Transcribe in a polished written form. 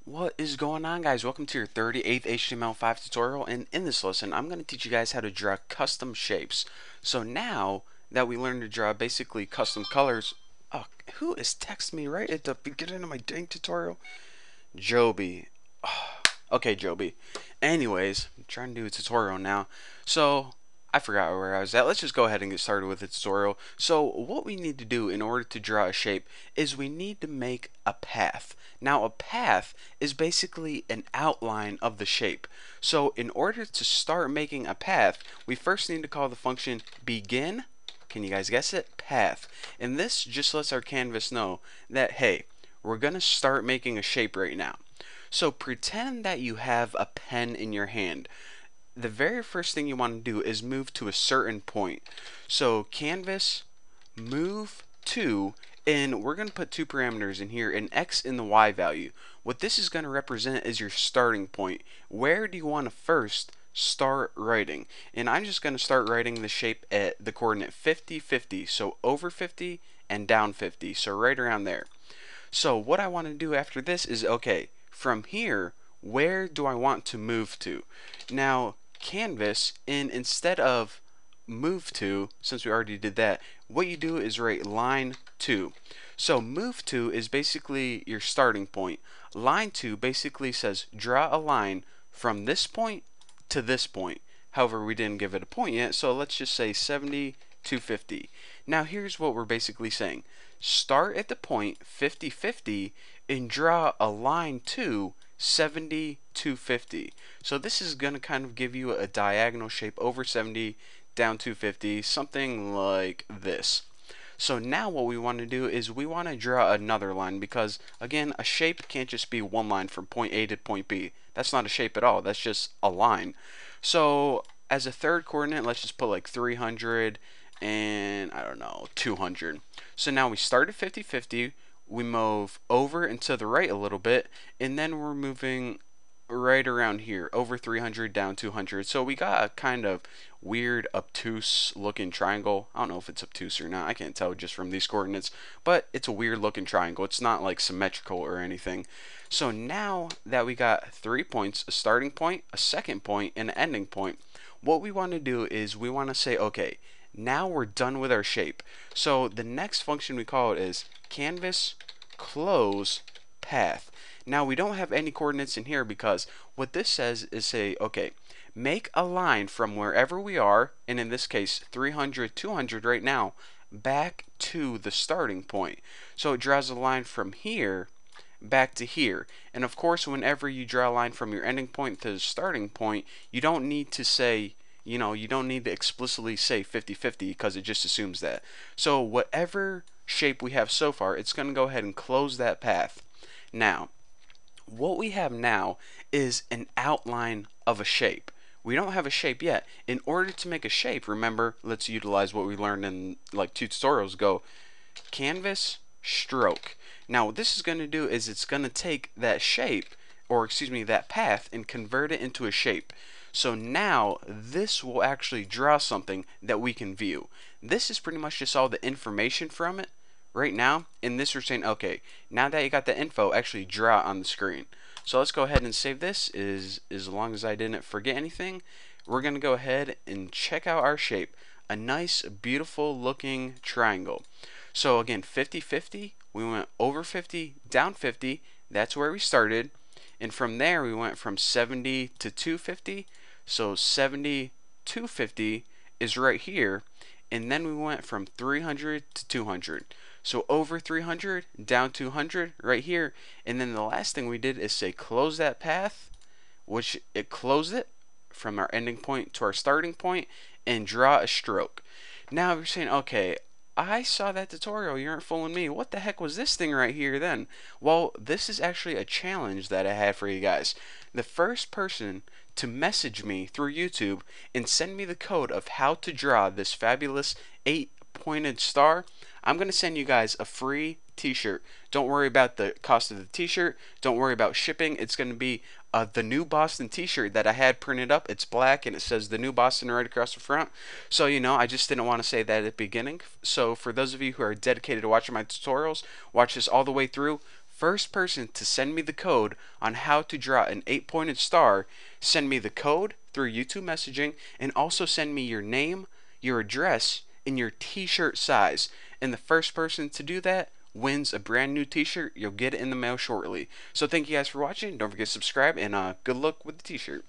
What is going on, guys? Welcome to your 38th HTML5 tutorial, and in this lesson I'm going to teach you guys how to draw custom shapes. So now that we learned to draw basically custom colors, oh, who is texting me right at the beginning of my dang tutorial? Joby. Oh, okay, Joby. Anyways, I'm trying to do a tutorial now. So I forgot where I was at. Let's just go ahead and get started with the tutorial. So what we need to do in order to draw a shape is we need to make a path. Now a path is basically an outline of the shape. So in order to start making a path, we first need to call the function begin. Can you guys guess it? Path. And this just lets our canvas know that, hey, we're going to start making a shape right now. So pretend that you have a pen in your hand. The very first thing you want to do is move to a certain point. So canvas move to, and we're going to put two parameters in here, an x and the y value. What this is going to represent is your starting point. Where do you want to first start writing? And I'm just going to start writing the shape at the coordinate 50, 50. So over 50 and down 50. So right around there. So what I want to do after this is, okay, from here, where do I want to move to? Now, canvas, and instead of move to, since we already did that, what you do is write line 2. So move to is basically your starting point. Line 2 basically says draw a line from this point to this point. However, we didn't give it a point yet, so let's just say 70 to 50. Now here's what we're basically saying. Start at the point 50, 50 and draw a line to 70 to 50. So this is going to kind of give you a diagonal shape over 70 down to 50, something like this. So now what we want to do is we want to draw another line, because again, a shape can't just be one line from point A to point B. That's not a shape at all. That's just a line. So as a third coordinate, let's just put like 300 and I don't know, 200. So now we start at 50, 50. We move over and to the right a little bit, and then we're moving right around here, over 300 down 200. So we got a kind of weird obtuse looking triangle. I don't know if it's obtuse or not, I can't tell just from these coordinates, but it's a weird looking triangle. It's not like symmetrical or anything. So now that we got 3 points, a starting point, a second point, and an ending point, what we want to do is we want to say, okay, now we're done with our shape. So the next function we call it is canvas close path. Now we don't have any coordinates in here, because what this says is say, okay, make a line from wherever we are, and in this case 300, 200 right now, back to the starting point. So it draws a line from here back to here. And of course, whenever you draw a line from your ending point to the starting point, you don't need to say, you don't need to explicitly say 50-50, because it just assumes that. So whatever shape we have so far, it's going to go ahead and close that path. Now, what we have now is an outline of a shape. We don't have a shape yet. In order to make a shape, remember, let's utilize what we learned in like 2 tutorials ago. Canvas, stroke. Now what this is going to do is it's going to take that shape, or excuse me, that path, and convert it into a shape. So now this will actually draw something that we can view. This is pretty much just all the information from it right now. In this we're saying, okay, now that you got the info, actually draw on the screen. So let's go ahead and save this, as long as I didn't forget anything. We're going to go ahead and check out our shape. A nice, beautiful looking triangle. So again, 50-50, we went over 50, down 50, that's where we started. And from there we went from 70 to 250. So 70 to 50 is right here, and then we went from 300 to 200. So over 300, down 200 right here, and then the last thing we did is say close that path, which it closed it from our ending point to our starting point, and draw a stroke. Now if you're saying, okay, I saw that tutorial, you aren't fooling me. What the heck was this thing right here then? Well, this is actually a challenge that I had for you guys. The first person to message me through YouTube and send me the code of how to draw this fabulous 8-pointed star, I'm going to send you guys a free t-shirt. Don't worry about the cost of the t-shirt. Don't worry about shipping. It's going to be the New Boston t-shirt that I had printed up. It's black and it says the New Boston right across the front. So, I just didn't want to say that at the beginning. So for those of you who are dedicated to watching my tutorials, watch this all the way through. first person to send me the code on how to draw an 8-pointed star, send me the code through YouTube messaging, and also send me your name, your address, and your t-shirt size. And the first person to do that wins a brand new t-shirt. You'll get it in the mail shortly. So thank you guys for watching. Don't forget to subscribe, and good luck with the t-shirt.